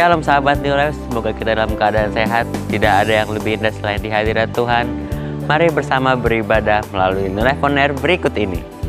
Shalom sahabat New Life, semoga kita dalam keadaan sehat. Tidak ada yang lebih indah selain di hadirat Tuhan. Mari bersama beribadah melalui New Life On Air berikut ini.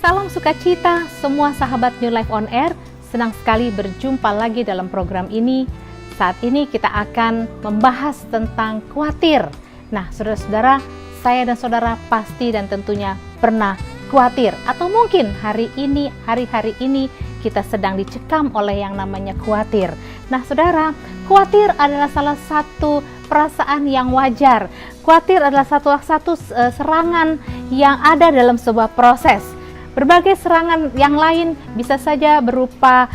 Salam sukacita semua sahabat New Life On Air, senang sekali berjumpa lagi dalam program ini. Saat ini kita akan membahas tentang khawatir. Nah, saudara-saudara, saya dan saudara pasti dan tentunya pernah khawatir. Atau mungkin hari-hari ini kita sedang dicekam oleh yang namanya khawatir. Nah, saudara, khawatir adalah salah satu perasaan yang wajar. Khawatir adalah satu serangan yang ada dalam sebuah proses. Berbagai serangan yang lain bisa saja berupa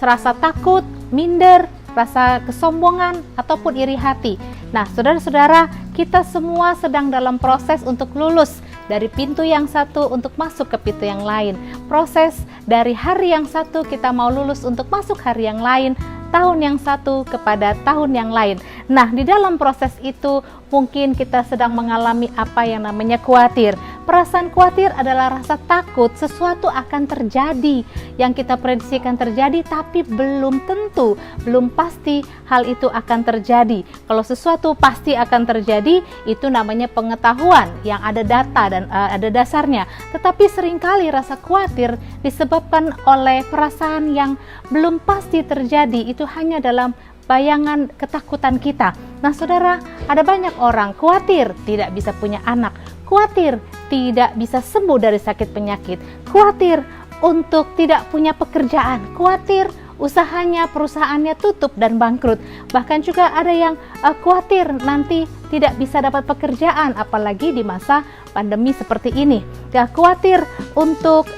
rasa takut, minder, rasa kesombongan, ataupun iri hati. Nah, saudara-saudara, kita semua sedang dalam proses untuk lulus dari pintu yang satu untuk masuk ke pintu yang lain. Proses dari hari yang satu kita mau lulus untuk masuk hari yang lain, tahun yang satu kepada tahun yang lain. Nah, di dalam proses itu mungkin kita sedang mengalami apa yang namanya khawatir. Perasaan khawatir adalah rasa takut sesuatu akan terjadi yang kita prediksikan terjadi, tapi belum tentu, belum pasti hal itu akan terjadi. Kalau sesuatu pasti akan terjadi, itu namanya pengetahuan yang ada data dan ada dasarnya. Tetapi seringkali rasa khawatir disebabkan oleh perasaan yang belum pasti terjadi, itu hanya dalam bayangan ketakutan kita. Nah, saudara, ada banyak orang khawatir tidak bisa punya anak, khawatir tidak bisa sembuh dari sakit penyakit, khawatir untuk tidak punya pekerjaan, khawatir usahanya, perusahaannya tutup dan bangkrut. Bahkan juga ada yang khawatir nanti tidak bisa dapat pekerjaan, apalagi di masa pandemi seperti ini. Ya, khawatir untuk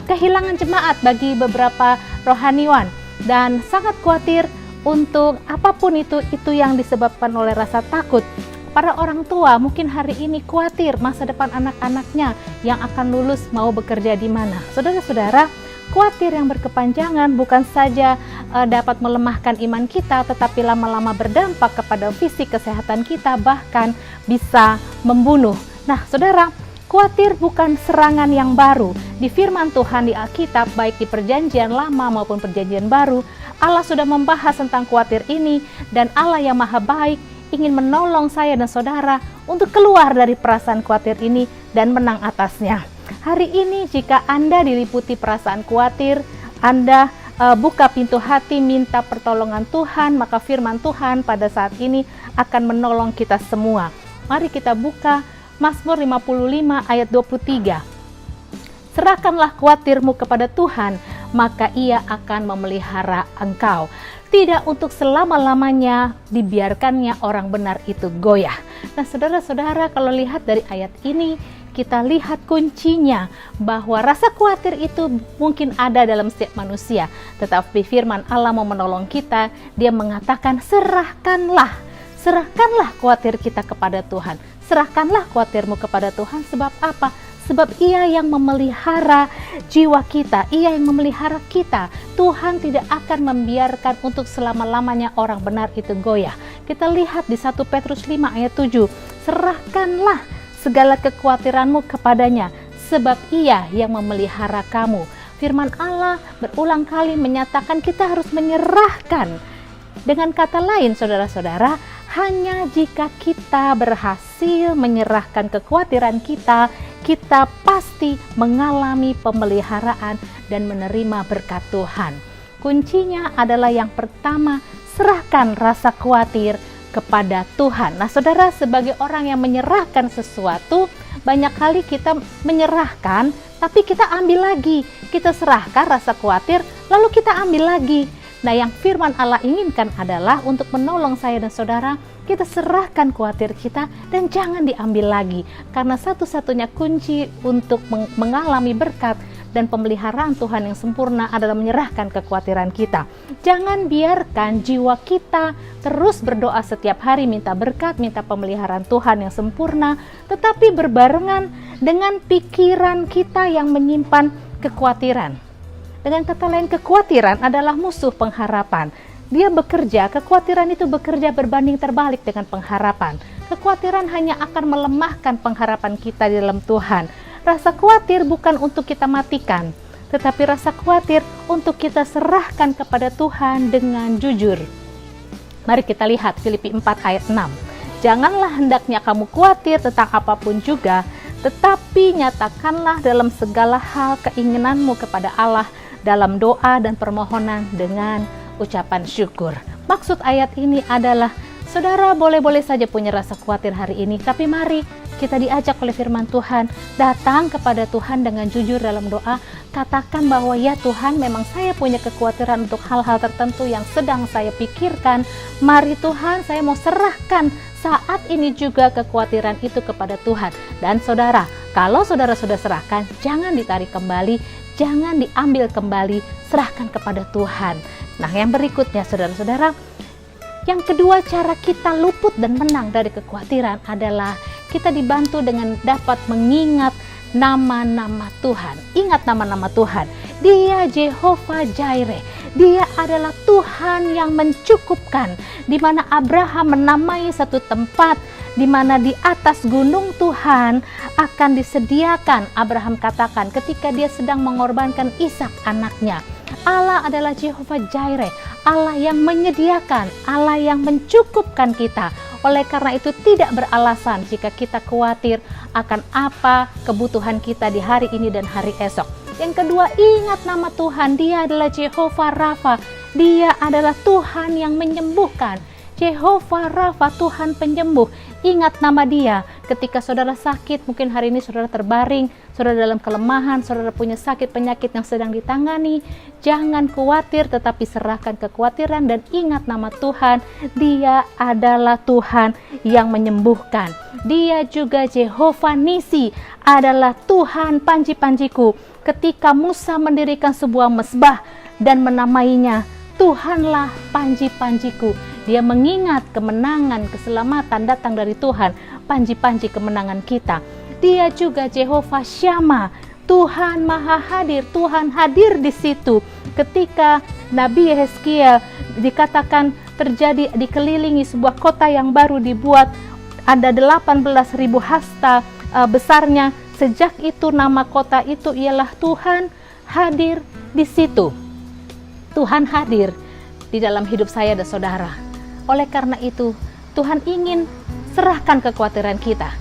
kehilangan jemaat bagi beberapa rohaniwan, dan sangat khawatir untuk apapun itu yang disebabkan oleh rasa takut. Para orang tua mungkin hari ini khawatir masa depan anak-anaknya yang akan lulus mau bekerja di mana. Saudara-saudara, khawatir yang berkepanjangan bukan saja dapat melemahkan iman kita, tetapi lama-lama berdampak kepada fisik kesehatan kita, bahkan bisa membunuh. Nah, saudara, khawatir bukan serangan yang baru. Di firman Tuhan di Alkitab, baik di Perjanjian Lama maupun Perjanjian Baru, Allah sudah membahas tentang khawatir ini, dan Allah yang Maha Baik ingin menolong saya dan saudara untuk keluar dari perasaan khawatir ini dan menang atasnya. Hari ini jika Anda diliputi perasaan khawatir, Anda buka pintu hati, minta pertolongan Tuhan, maka firman Tuhan pada saat ini akan menolong kita semua. Mari kita buka Mazmur 55 ayat 23. Serahkanlah khawatirmu kepada Tuhan, maka Ia akan memelihara engkau. Tidak untuk selama-lamanya dibiarkannya orang benar itu goyah. Nah, saudara-saudara, kalau lihat dari ayat ini, kita lihat kuncinya bahwa rasa khawatir itu mungkin ada dalam setiap manusia. Tetapi firman Allah mau menolong kita. Dia mengatakan serahkanlah khawatir kita kepada Tuhan. Serahkanlah khawatirmu kepada Tuhan. Sebab apa? Sebab Ia yang memelihara jiwa kita, Ia yang memelihara kita. Tuhan tidak akan membiarkan untuk selama-lamanya orang benar itu goyah. Kita lihat di 1 Petrus 5 ayat 7. Serahkanlah segala kekhawatiranmu kepadanya, sebab Ia yang memelihara kamu. Firman Allah berulang kali menyatakan kita harus menyerahkan. Dengan kata lain, saudara-saudara, hanya jika kita berhasil menyerahkan kekhawatiran kita, kita pasti mengalami pemeliharaan dan menerima berkat Tuhan. Kuncinya adalah yang pertama, serahkan rasa khawatir kepada Tuhan. Nah, saudara, sebagai orang yang menyerahkan sesuatu, banyak kali kita menyerahkan, tapi kita ambil lagi. Kita serahkan rasa khawatir, lalu kita ambil lagi. Nah, yang firman Allah inginkan adalah untuk menolong saya dan saudara, kita serahkan khawatir kita dan jangan diambil lagi. Karena satu-satunya kunci untuk mengalami berkat dan pemeliharaan Tuhan yang sempurna adalah menyerahkan kekhawatiran kita. Jangan biarkan jiwa kita terus berdoa setiap hari minta berkat, minta pemeliharaan Tuhan yang sempurna, tetapi berbarengan dengan pikiran kita yang menyimpan kekhawatiran. Dengan kata lain, kekhawatiran adalah musuh pengharapan. Dia bekerja, kekhawatiran itu bekerja berbanding terbalik dengan pengharapan. Kekhawatiran hanya akan melemahkan pengharapan kita di dalam Tuhan. Rasa khawatir bukan untuk kita matikan, tetapi rasa khawatir untuk kita serahkan kepada Tuhan dengan jujur. Mari kita lihat Filipi 4 ayat 6. Janganlah hendaknya kamu khawatir tentang apapun juga, tetapi nyatakanlah dalam segala hal keinginanmu kepada Allah dalam doa dan permohonan dengan ucapan syukur. Maksud ayat ini adalah, saudara boleh-boleh saja punya rasa khawatir hari ini, tapi mari kita diajak oleh firman Tuhan, datang kepada Tuhan dengan jujur dalam doa, katakan bahwa ya Tuhan, memang saya punya kekhawatiran untuk hal-hal tertentu yang sedang saya pikirkan. Mari Tuhan, saya mau serahkan saat ini juga kekhawatiran itu kepada Tuhan. Dan saudara, kalau saudara sudah serahkan, jangan ditarik kembali, jangan diambil kembali, serahkan kepada Tuhan. Nah, yang berikutnya saudara-saudara, yang kedua cara kita luput dan menang dari kekhawatiran adalah kita dibantu dengan dapat mengingat nama-nama Tuhan. Ingat nama-nama Tuhan. Dia Jehovah Jireh. Dia adalah Tuhan yang mencukupkan. Di mana Abraham menamai satu tempat di mana di atas gunung Tuhan akan disediakan. Abraham katakan ketika dia sedang mengorbankan Ishak anaknya. Allah adalah Jehovah Jireh, Allah yang menyediakan, Allah yang mencukupkan kita. Oleh karena itu tidak beralasan jika kita khawatir akan apa kebutuhan kita di hari ini dan hari esok. Yang kedua, ingat nama Tuhan. Dia adalah Jehovah Rafa. Dia adalah Tuhan yang menyembuhkan. Jehovah Rafa, Tuhan penyembuh. Ingat nama Dia. Ketika saudara sakit, mungkin hari ini saudara terbaring, saudara dalam kelemahan, saudara punya sakit penyakit yang sedang ditangani, jangan khawatir, tetapi serahkan kekhawatiran dan ingat nama Tuhan. Dia adalah Tuhan yang menyembuhkan. Dia juga Jehovah Nisi, adalah Tuhan panji-panjiku. Ketika Musa mendirikan sebuah mezbah dan menamainya Tuhanlah panji-panjiku, dia mengingat kemenangan, keselamatan datang dari Tuhan, panji-panji kemenangan kita. Dia juga Jehovah Syama, Tuhan Maha Hadir, Tuhan hadir di situ. Ketika Nabi Yehezkiel dikatakan terjadi dikelilingi sebuah kota yang baru dibuat, ada 18.000 hasta besarnya. Sejak itu nama kota itu ialah Tuhan hadir di situ. Tuhan hadir di dalam hidup saya dan saudara. Oleh karena itu, Tuhan ingin serahkan kekhawatiran kita.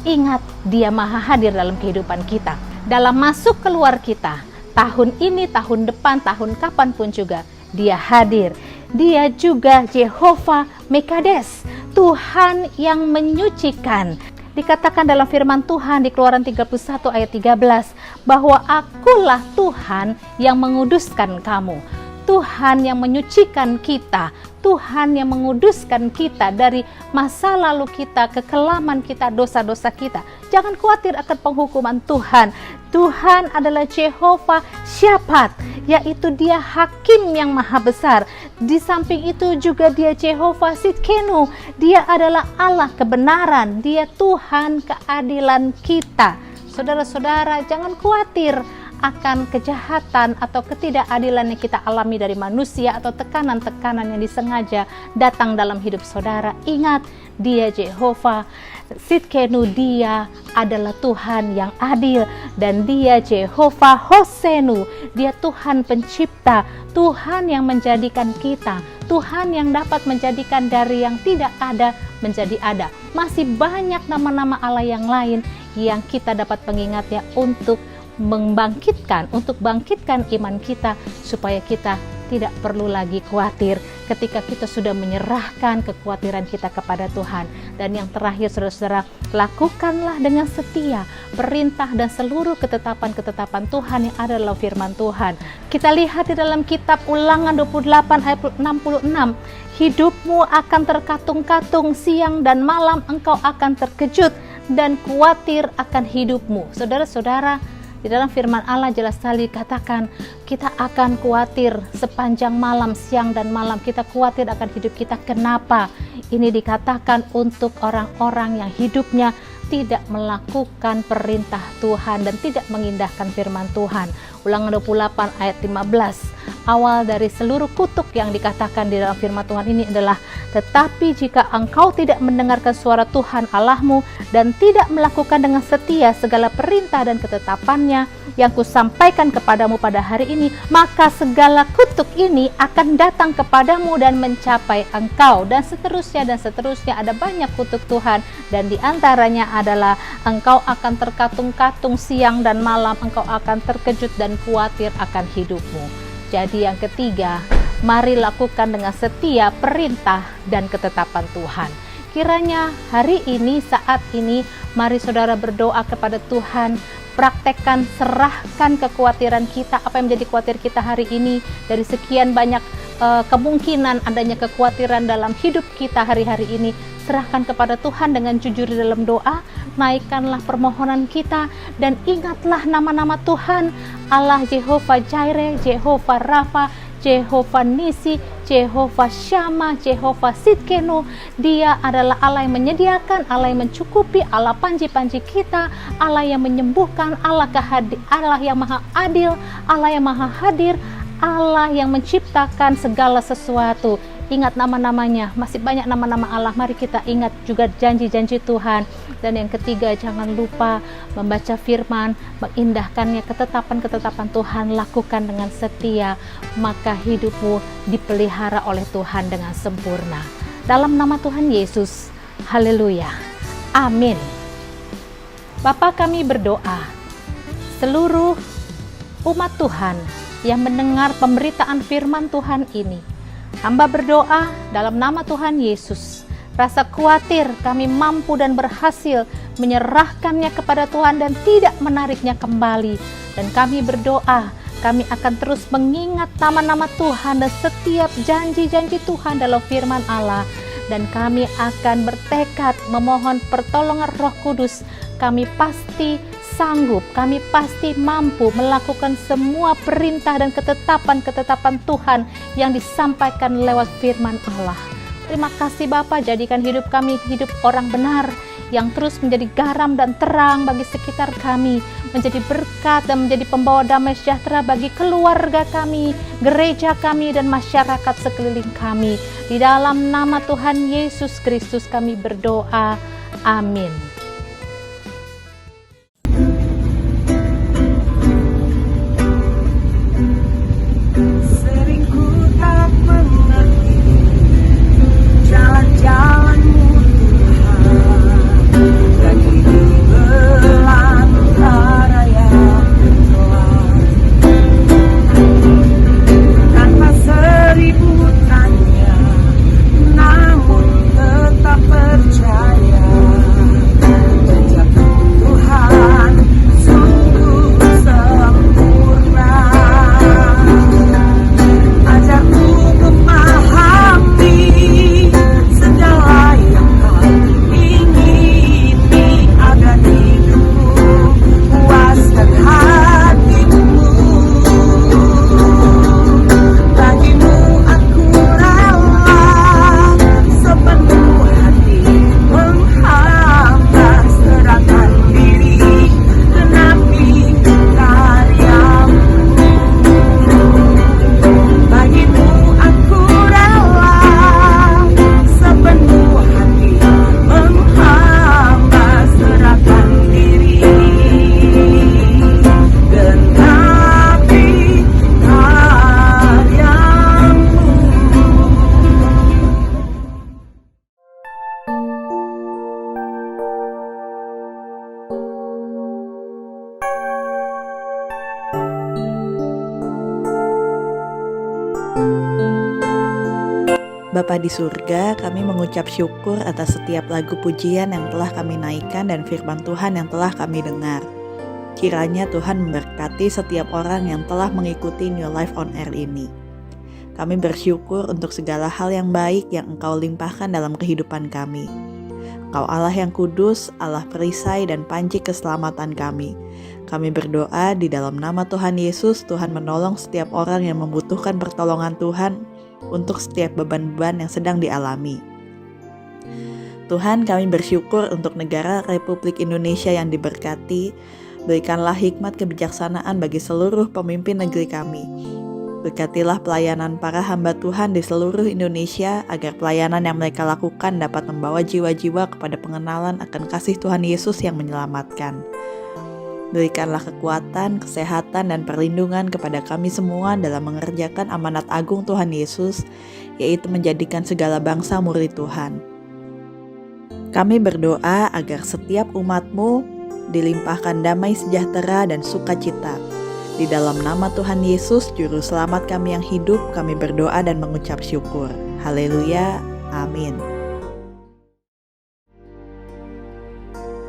Ingat, Dia Maha Hadir dalam kehidupan kita. Dalam masuk keluar kita, tahun ini, tahun depan, tahun kapanpun juga, Dia hadir. Dia juga Jehovah Mekades, Tuhan yang menyucikan. Dikatakan dalam firman Tuhan di Keluaran 31 ayat 13 bahwa akulah Tuhan yang menguduskan kamu. Tuhan yang menyucikan kita, Tuhan yang menguduskan kita dari masa lalu kita, kekelaman kita, dosa-dosa kita. Jangan khawatir akan penghukuman Tuhan. Tuhan adalah Jehovah Syapat, yaitu Dia Hakim yang maha besar. Di samping itu juga Dia Jehovah Sidkenu, Dia adalah Allah kebenaran, Dia Tuhan keadilan kita. Saudara-saudara, jangan khawatir akan kejahatan atau ketidakadilan yang kita alami dari manusia atau tekanan-tekanan yang disengaja datang dalam hidup saudara. Ingat, Dia Jehovah Sidkenu, Dia adalah Tuhan yang adil, dan Dia Jehovah Hosenu, Dia Tuhan pencipta, Tuhan yang menjadikan kita, Tuhan yang dapat menjadikan dari yang tidak ada menjadi ada. Masih banyak nama-nama Allah yang lain yang kita dapat mengingatnya untuk bangkitkan iman kita, supaya kita tidak perlu lagi khawatir ketika kita sudah menyerahkan kekhawatiran kita kepada Tuhan. Dan yang terakhir, saudara-saudara, lakukanlah dengan setia perintah dan seluruh ketetapan-ketetapan Tuhan yang ada dalam firman Tuhan. Kita lihat di dalam kitab Ulangan 28 ayat 66, hidupmu akan terkatung-katung, siang dan malam engkau akan terkejut dan khawatir akan hidupmu. Saudara-saudara, di dalam firman Allah jelas sekali katakan kita akan khawatir sepanjang malam, siang dan malam kita khawatir akan hidup kita. Kenapa? Ini dikatakan untuk orang-orang yang hidupnya tidak melakukan perintah Tuhan dan tidak mengindahkan firman Tuhan. Ulangan 28 ayat 15. Awal dari seluruh kutuk yang dikatakan di dalam firman Tuhan ini adalah, tetapi jika engkau tidak mendengarkan suara Tuhan Allahmu dan tidak melakukan dengan setia segala perintah dan ketetapannya yang kusampaikan kepadamu pada hari ini, maka segala kutuk ini akan datang kepadamu dan mencapai engkau. Dan seterusnya dan seterusnya, ada banyak kutuk Tuhan, dan diantaranya adalah engkau akan terkatung-katung siang dan malam, engkau akan terkejut dan khawatir akan hidupmu. Jadi yang ketiga, mari lakukan dengan setia perintah dan ketetapan Tuhan. Kiranya hari ini, saat ini, mari saudara berdoa kepada Tuhan. Praktekkan, serahkan kekhawatiran kita, apa yang menjadi khawatir kita hari ini. Dari sekian banyak kemungkinan adanya kekhawatiran dalam hidup kita hari-hari ini, serahkan kepada Tuhan dengan jujur di dalam doa. Naikkanlah permohonan kita dan ingatlah nama-nama Tuhan. Allah Jehovah Jireh, Jehovah Rafa, Jehovah Nisi, Jehovah Syama, Jehovah Sidkenu. Dia adalah Allah yang menyediakan, Allah yang mencukupi, Allah panji-panji kita, Allah yang menyembuhkan, Allah yang maha adil, Allah yang maha hadir, Allah yang menciptakan segala sesuatu. Ingat nama-namanya, masih banyak nama-nama Allah. Mari kita ingat juga janji-janji Tuhan. Dan yang ketiga, jangan lupa membaca firman, mengindahkannya, ketetapan-ketetapan Tuhan, lakukan dengan setia, maka hidupmu dipelihara oleh Tuhan dengan sempurna. Dalam nama Tuhan Yesus, haleluya, amin. Bapa, kami berdoa, seluruh umat Tuhan yang mendengar pemberitaan firman Tuhan ini, hamba berdoa dalam nama Tuhan Yesus, rasa khawatir kami mampu dan berhasil menyerahkannya kepada Tuhan dan tidak menariknya kembali. Dan kami berdoa, kami akan terus mengingat nama-nama Tuhan dan setiap janji-janji Tuhan dalam firman Allah. Dan kami akan bertekad memohon pertolongan Roh Kudus. Kami pasti sanggup, kami pasti mampu melakukan semua perintah dan ketetapan-ketetapan Tuhan yang disampaikan lewat firman Allah. Terima kasih Bapa, jadikan hidup kami hidup orang benar yang terus menjadi garam dan terang bagi sekitar kami, menjadi berkat dan menjadi pembawa damai sejahtera bagi keluarga kami, gereja kami, dan masyarakat sekeliling kami. Di dalam nama Tuhan Yesus Kristus kami berdoa, amin. Tanpa seribu tanya, namun tetap Bapa di surga, kami mengucap syukur atas setiap lagu pujian yang telah kami naikkan dan firman Tuhan yang telah kami dengar. Kiranya Tuhan memberkati setiap orang yang telah mengikuti New Life on Air ini. Kami bersyukur untuk segala hal yang baik yang Engkau limpahkan dalam kehidupan kami. Engkau Allah yang kudus, Allah perisai dan panci keselamatan kami. Kami berdoa di dalam nama Tuhan Yesus, Tuhan menolong setiap orang yang membutuhkan pertolongan Tuhan untuk setiap beban-beban yang sedang dialami. Tuhan, kami bersyukur untuk negara Republik Indonesia yang diberkati. Berikanlah hikmat kebijaksanaan bagi seluruh pemimpin negeri kami. Berkatilah pelayanan para hamba Tuhan di seluruh Indonesia agar pelayanan yang mereka lakukan dapat membawa jiwa-jiwa kepada pengenalan akan kasih Tuhan Yesus yang menyelamatkan. Berikanlah kekuatan, kesehatan, dan perlindungan kepada kami semua dalam mengerjakan amanat agung Tuhan Yesus, yaitu menjadikan segala bangsa murid Tuhan. Kami berdoa agar setiap umat-Mu dilimpahkan damai sejahtera dan sukacita. Di dalam nama Tuhan Yesus, Juru Selamat kami yang hidup, kami berdoa dan mengucap syukur. Haleluya, amin.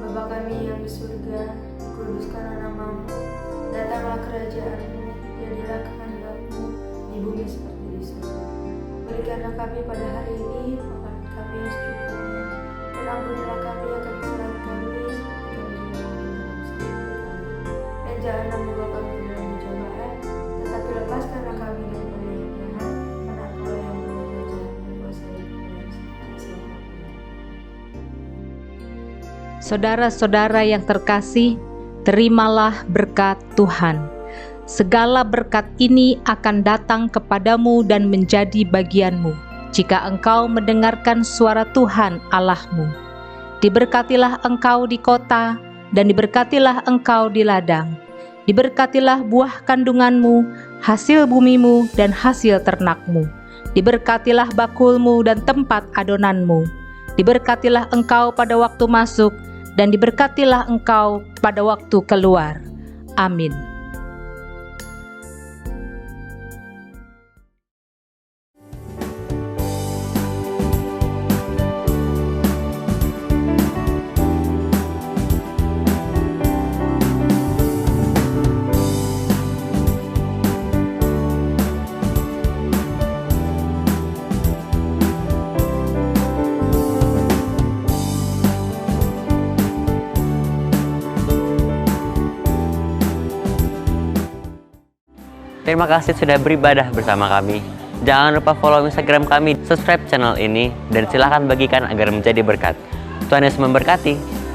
Bapa kami yang di surga, dikuduskanlah nama-Mu, datanglah kerajaan-Mu, jadilah kehendak-Mu di bumi seperti di surga. Berikanlah kami pada hari ini makanan kami yang secukupnya, dan ampunilah kami akan kesalahan kami seperti kami juga mengampuni kami. Dan janganlah membawa kami ke dalam pencobaan, tetapi lepaskanlah kami daripada yang jahat, karena Engkau yang punya kerajaan dan kuasa dan kemuliaan sampai selama-lamanya. Saudara-saudara yang terkasih, terimalah berkat Tuhan. Segala berkat ini akan datang kepadamu dan menjadi bagianmu jika engkau mendengarkan suara Tuhan Allahmu. Diberkatilah engkau di kota dan diberkatilah engkau di ladang. Diberkatilah buah kandunganmu, hasil bumimu dan hasil ternakmu. Diberkatilah bakulmu dan tempat adonanmu. Diberkatilah engkau pada waktu masuk dan diberkatilah engkau pada waktu keluar. Amin. Terima kasih sudah beribadah bersama kami. Jangan lupa follow Instagram kami, subscribe channel ini, dan silakan bagikan agar menjadi berkat. Tuhan Yesus memberkati.